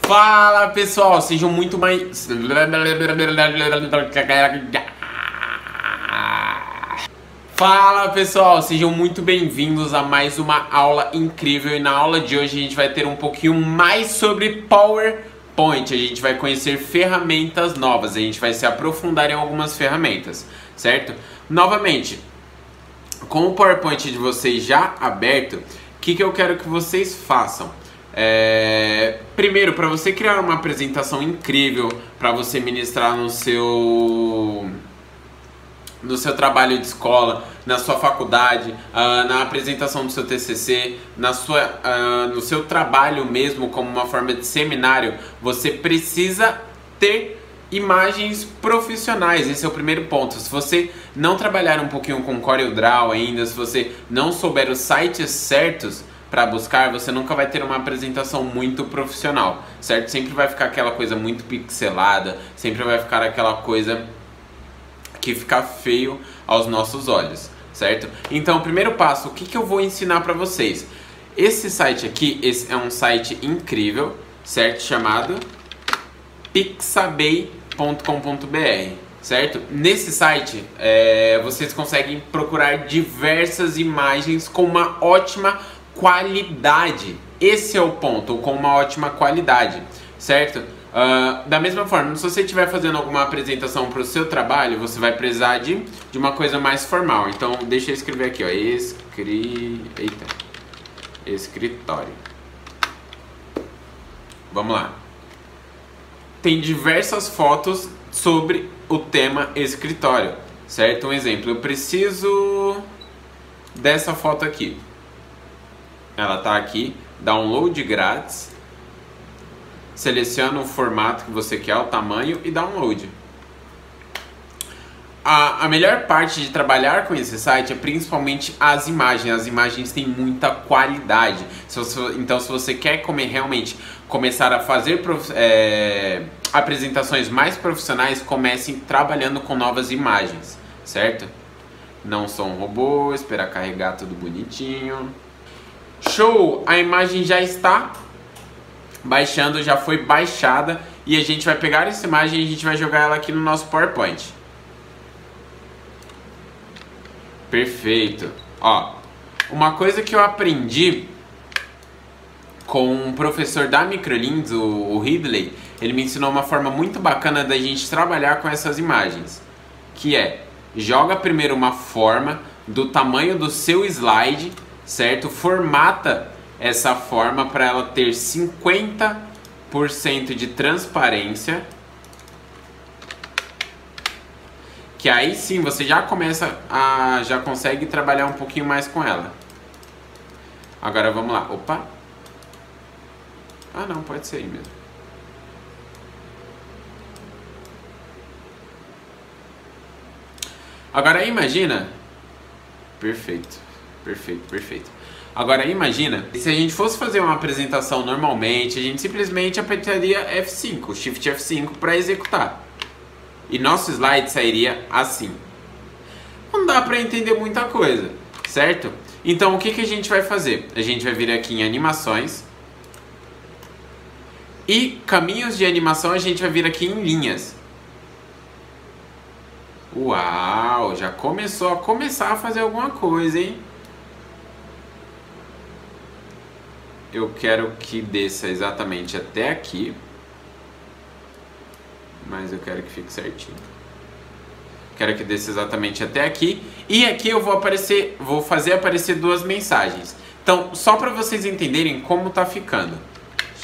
Fala pessoal, sejam muito mais... Fala pessoal, sejam muito bem-vindos a mais uma aula incrível. E na aula de hoje a gente vai ter um pouquinho mais sobre PowerPoint. A gente vai conhecer ferramentas novas, a gente vai se aprofundar em algumas ferramentas, certo? Novamente, com o PowerPoint de vocês já aberto, o que eu quero que vocês façam? Primeiro, para você criar uma apresentação incrível, para você ministrar no seu trabalho de escola, na sua faculdade, na apresentação do seu TCC, no seu trabalho mesmo, como uma forma de seminário, você precisa ter imagens profissionais. Esse é o primeiro ponto. Se você não trabalhar um pouquinho com CorelDRAW ainda, se você não souber os sites certos para buscar, você nunca vai ter uma apresentação muito profissional, certo? Sempre vai ficar aquela coisa muito pixelada, sempre vai ficar aquela coisa que fica feio aos nossos olhos, certo? Então, o primeiro passo, o que eu vou ensinar para vocês? Esse site aqui, esse é um site incrível, certo? Chamado pixabay.com.br, certo? Nesse site, vocês conseguem procurar diversas imagens com uma ótima qualidade. Esse é o ponto, com uma ótima qualidade, certo? Da mesma forma, se você estiver fazendo alguma apresentação para o seu trabalho, você vai precisar de uma coisa mais formal. Então, deixa eu escrever aqui, ó, escritório. Vamos lá. Tem diversas fotos sobre o tema escritório, certo? Um exemplo, eu preciso dessa foto aqui. Ela tá aqui, download grátis. Seleciona o formato que você quer, o tamanho e download. A melhor parte de trabalhar com esse site é principalmente as imagens. As imagens têm muita qualidade. Então, se você quer realmente começar a fazer apresentações mais profissionais, comece trabalhando com novas imagens, certo? Não sou um robô, esperar carregar tudo bonitinho. Show! A imagem já está baixando, já foi baixada, e a gente vai pegar essa imagem e a gente vai jogar ela aqui no nosso PowerPoint. Perfeito. Ó, uma coisa que eu aprendi com um professor da Microlinks, o Ridley, ele me ensinou uma forma muito bacana da gente trabalhar com essas imagens, que é, joga primeiro uma forma do tamanho do seu slide, certo? Formata essa forma para ela ter 50% de transparência, que aí sim você já consegue trabalhar um pouquinho mais com ela. Agora vamos lá. Opa. Ah, não, pode ser aí mesmo. Agora imagina. Perfeito. Perfeito. Agora imagina, se a gente fosse fazer uma apresentação normalmente, a gente simplesmente apertaria F5, Shift F5 para executar. E nosso slide sairia assim. Não dá para entender muita coisa, certo? Então o que a gente vai fazer? A gente vai vir aqui em animações. E caminhos de animação a gente vai vir aqui em linhas. Uau, já começou a fazer alguma coisa, hein? Eu quero que desça exatamente até aqui, mas eu quero que fique certinho. Quero que desça exatamente até aqui, e aqui eu vou fazer aparecer duas mensagens. Então, só para vocês entenderem como tá ficando.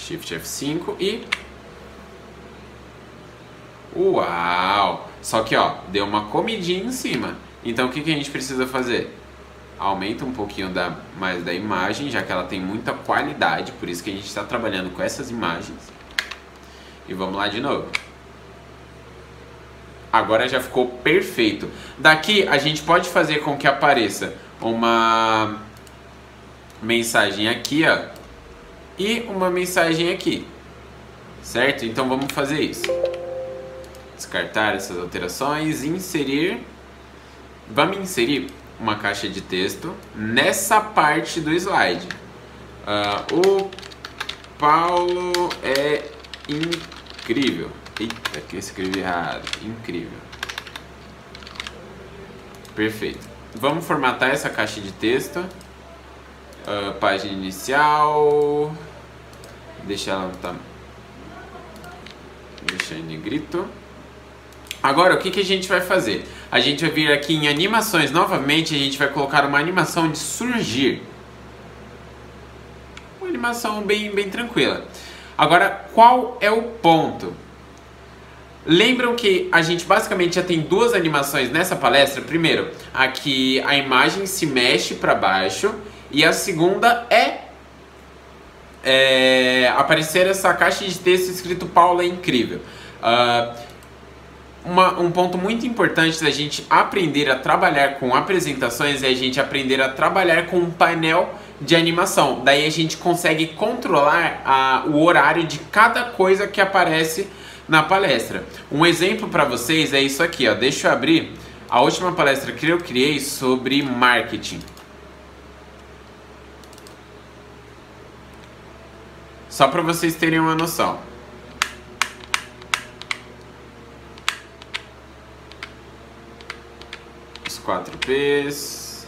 Shift F5 e... Uau! Só que, ó, deu uma comidinha em cima. Então, o que a gente precisa fazer? Aumenta um pouquinho mais da imagem, já que ela tem muita qualidade, por isso que a gente está trabalhando com essas imagens. E vamos lá de novo. Agora já ficou perfeito. Daqui a gente pode fazer com que apareça uma mensagem aqui, ó, e uma mensagem aqui, certo? Então vamos fazer isso. Descartar essas alterações, inserir. Vamos inserir uma caixa de texto nessa parte do slide. O Paulo é incrível. Eita, que eu escrevi errado. Incrível. Perfeito. Vamos formatar essa caixa de texto. Página inicial. Deixa ela deixar em negrito. Agora, o que a gente vai fazer? A gente vai vir aqui em animações novamente. A gente vai colocar uma animação de surgir. Uma animação bem tranquila. Agora, qual é o ponto? Lembram que a gente basicamente já tem duas animações nessa palestra? Primeiro, aqui a imagem se mexe para baixo. E a segunda é aparecer essa caixa de texto escrito Paula é incrível. Um ponto muito importante da gente aprender a trabalhar com apresentações é a gente aprender a trabalhar com um painel de animação. Daí a gente consegue controlar o horário de cada coisa que aparece na palestra. Um exemplo para vocês é isso aqui, ó. Deixa eu abrir a última palestra que eu criei sobre marketing. Só para vocês terem uma noção. Os 4Ps,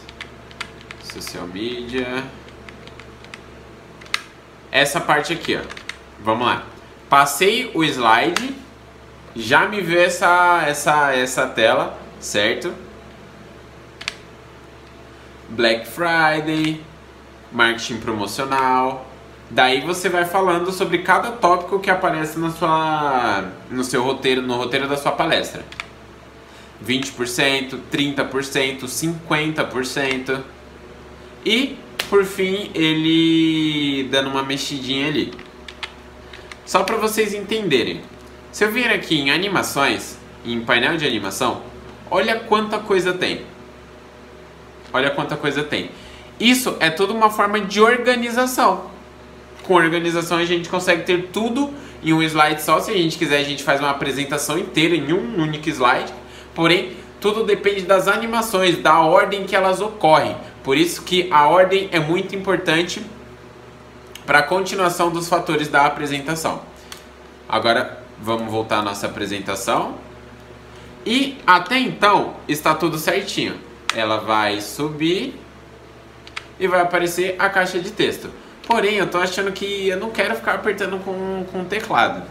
social media. Essa parte aqui, ó. Vamos lá. Passei o slide, já me veio essa tela, certo? Black Friday, marketing promocional. Daí você vai falando sobre cada tópico que aparece no seu roteiro, no roteiro da sua palestra. 20%, 30%, 50%. E, por fim, ele dando uma mexidinha ali. Só para vocês entenderem. Se eu vier aqui em animações, em painel de animação, olha quanta coisa tem. Olha quanta coisa tem. Isso é toda uma forma de organização. Com organização a gente consegue ter tudo em um slide só. Se a gente quiser, a gente faz uma apresentação inteira em um único slide. Porém, tudo depende das animações, da ordem que elas ocorrem. Por isso que a ordem é muito importante para a continuação dos fatores da apresentação. Agora, vamos voltar à nossa apresentação. E até então, está tudo certinho. Ela vai subir e vai aparecer a caixa de texto. Porém, eu tô achando que eu não quero ficar apertando com o teclado.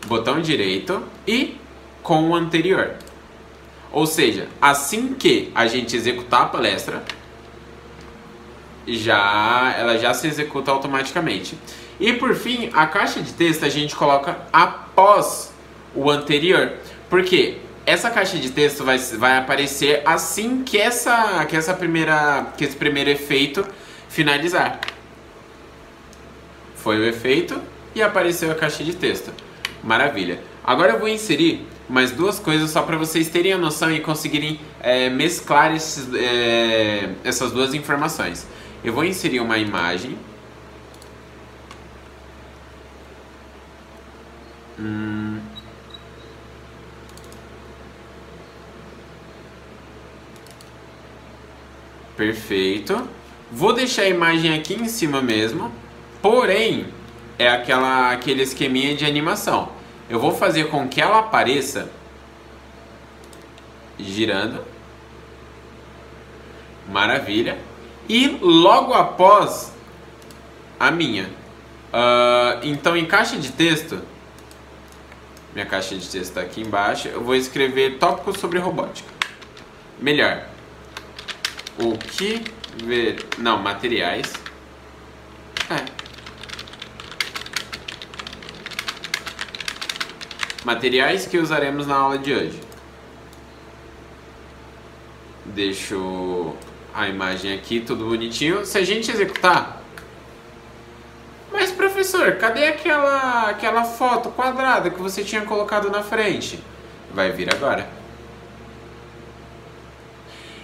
Botão direito e com o anterior. Ou seja, assim que a gente executar a palestra, ela já se executa automaticamente. E por fim, a caixa de texto a gente coloca após o anterior. Porque essa caixa de texto vai aparecer assim que esse primeiro efeito finalizar. Foi o efeito e apareceu a caixa de texto. Maravilha. Agora eu vou inserir mais duas coisas só para vocês terem a noção e conseguirem mesclar essas duas informações. Eu vou inserir uma imagem. Perfeito. Vou deixar a imagem aqui em cima mesmo. Porém, é aquele esqueminha de animação. Eu vou fazer com que ela apareça girando. Maravilha. E logo após a minha. Então, em caixa de texto, minha caixa de texto está aqui embaixo, eu vou escrever tópico sobre robótica. Melhor. O que ver... Não, materiais. Materiais que usaremos na aula de hoje. Deixo a imagem aqui, tudo bonitinho. Se a gente executar... Mas professor, cadê aquela foto quadrada que você tinha colocado na frente? Vai vir agora.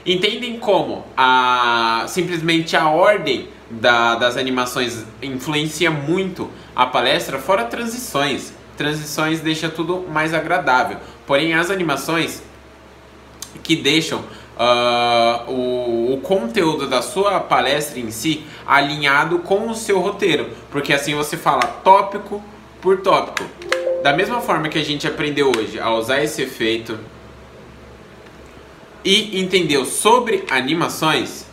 Entendem como simplesmente a ordem das animações influencia muito a palestra, fora transições. Transições deixa tudo mais agradável. Porém, as animações que deixam o conteúdo da sua palestra em si alinhado com o seu roteiro. Porque assim você fala tópico por tópico. Da mesma forma que a gente aprendeu hoje a usar esse efeito e entendeu sobre animações,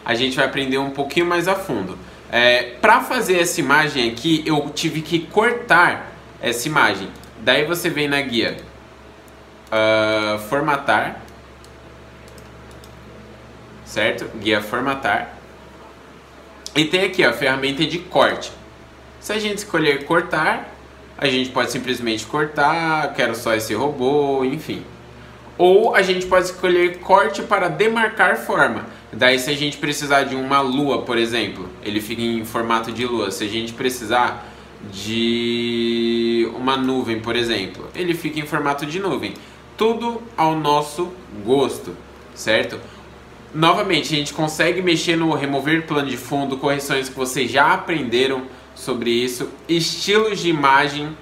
a gente vai aprender um pouquinho mais a fundo. Para fazer essa imagem aqui, eu tive que cortar essa imagem. Daí você vem na guia formatar, certo? Guia formatar. E tem aqui a ferramenta de corte. Se a gente escolher cortar, a gente pode simplesmente cortar, quero só esse robô, enfim. Ou a gente pode escolher corte para demarcar forma. Daí se a gente precisar de uma lua, por exemplo, ele fica em formato de lua. Se a gente precisar de uma nuvem, por exemplo, ele fica em formato de nuvem. Tudo ao nosso gosto, certo? Novamente, a gente consegue mexer no remover plano de fundo, correções que vocês já aprenderam sobre isso, estilos de imagem,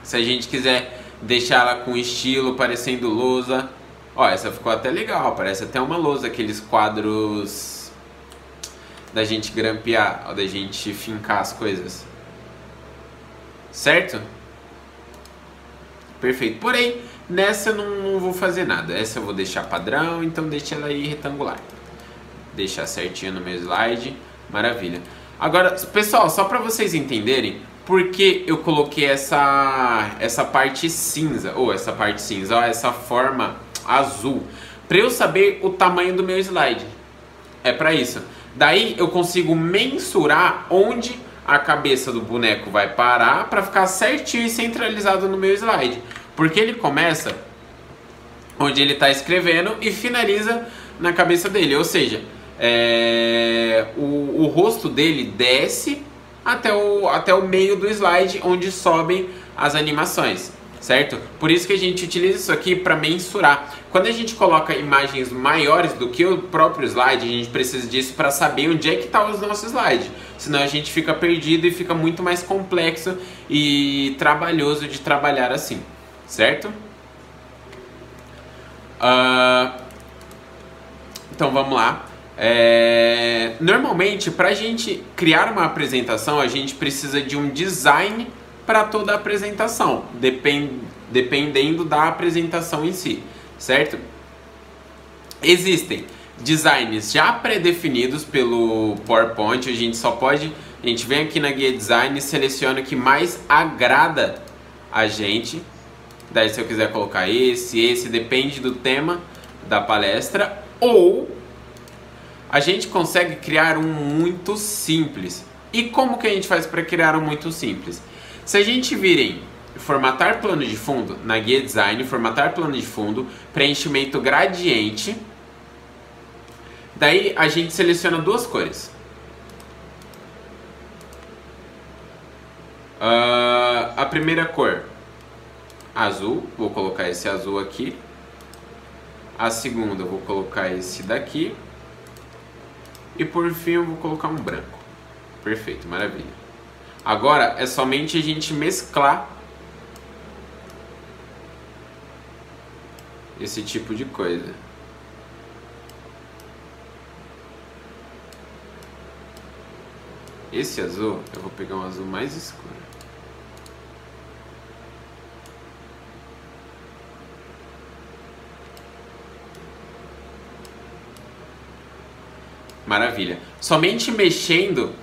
se a gente quiser deixar ela com estilo, parecendo lousa. Ó, essa ficou até legal, parece até uma lousa, aqueles quadros da gente grampear, ó, da gente fincar as coisas. Certo? Perfeito. Porém, nessa eu não vou fazer nada. Essa eu vou deixar padrão, então deixa ela aí retangular. Deixar certinho no meu slide. Maravilha. Agora, pessoal, só para vocês entenderem por que eu coloquei essa parte cinza, ou essa parte cinza, ó, essa forma azul, para eu saber o tamanho do meu slide. É para isso. Daí eu consigo mensurar onde a cabeça do boneco vai parar para ficar certinho e centralizado no meu slide. Porque ele começa onde ele está escrevendo e finaliza na cabeça dele. Ou seja, o rosto dele desce até o meio do slide, onde sobem as animações, certo? Por isso que a gente utiliza isso aqui para mensurar. Quando a gente coloca imagens maiores do que o próprio slide, a gente precisa disso para saber onde é que está o nosso slide. Senão a gente fica perdido e fica muito mais complexo e trabalhoso de trabalhar assim, certo? Então vamos lá. Normalmente, para a gente criar uma apresentação, a gente precisa de um design para toda a apresentação, dependendo da apresentação em si, certo? Existem designs já pré-definidos pelo PowerPoint. A gente vem aqui na guia design e seleciona o que mais agrada a gente. Daí se eu quiser colocar esse depende do tema da palestra, ou a gente consegue criar um muito simples. E como que a gente faz para criar um muito simples? Se a gente vir em formatar plano de fundo, na guia design, formatar plano de fundo, preenchimento gradiente, daí a gente seleciona duas cores. A primeira cor, azul, vou colocar esse azul aqui. A segunda eu vou colocar esse daqui. E por fim eu vou colocar um branco. Perfeito, maravilha. Agora é somente a gente mesclar esse tipo de coisa. Esse azul, eu vou pegar um azul mais escuro. Maravilha. Somente mexendo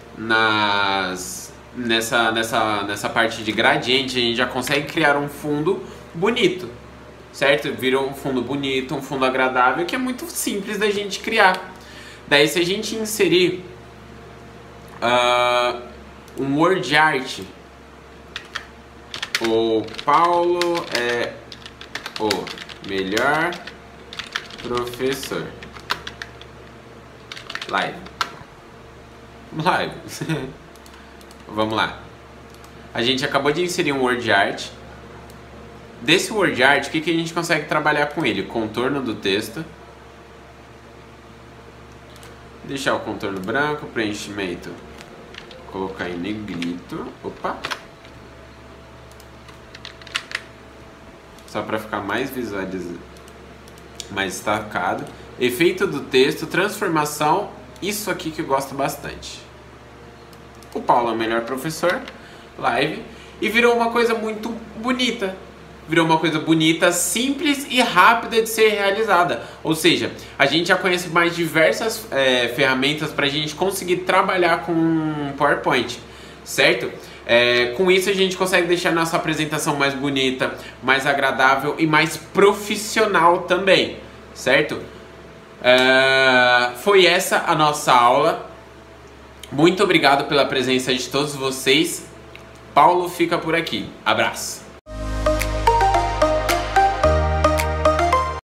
nessa parte de gradiente, a gente já consegue criar um fundo bonito, certo? Virou um fundo bonito, um fundo agradável, que é muito simples da gente criar. Daí se a gente inserir um word art, o Paulo é o melhor professor. Live. Vamos lá. A gente acabou de inserir um word art. Desse word art, o que a gente consegue trabalhar com ele? Contorno do texto. Deixar o contorno branco, preenchimento. Colocar em negrito. Opa. Só para ficar mais visualizado, mais destacado. Efeito do texto, transformação. Isso aqui que eu gosto bastante. O Paulo é o melhor professor. Live. e virou uma coisa muito bonita. Virou uma coisa bonita, simples e rápida de ser realizada. Ou seja, a gente já conhece mais diversas ferramentas para a gente conseguir trabalhar com PowerPoint, certo? Com isso a gente consegue deixar nossa apresentação mais bonita, mais agradável e mais profissional também, certo? Foi essa a nossa aula. Muito obrigado pela presença de todos vocês. Paulo fica por aqui. Abraço.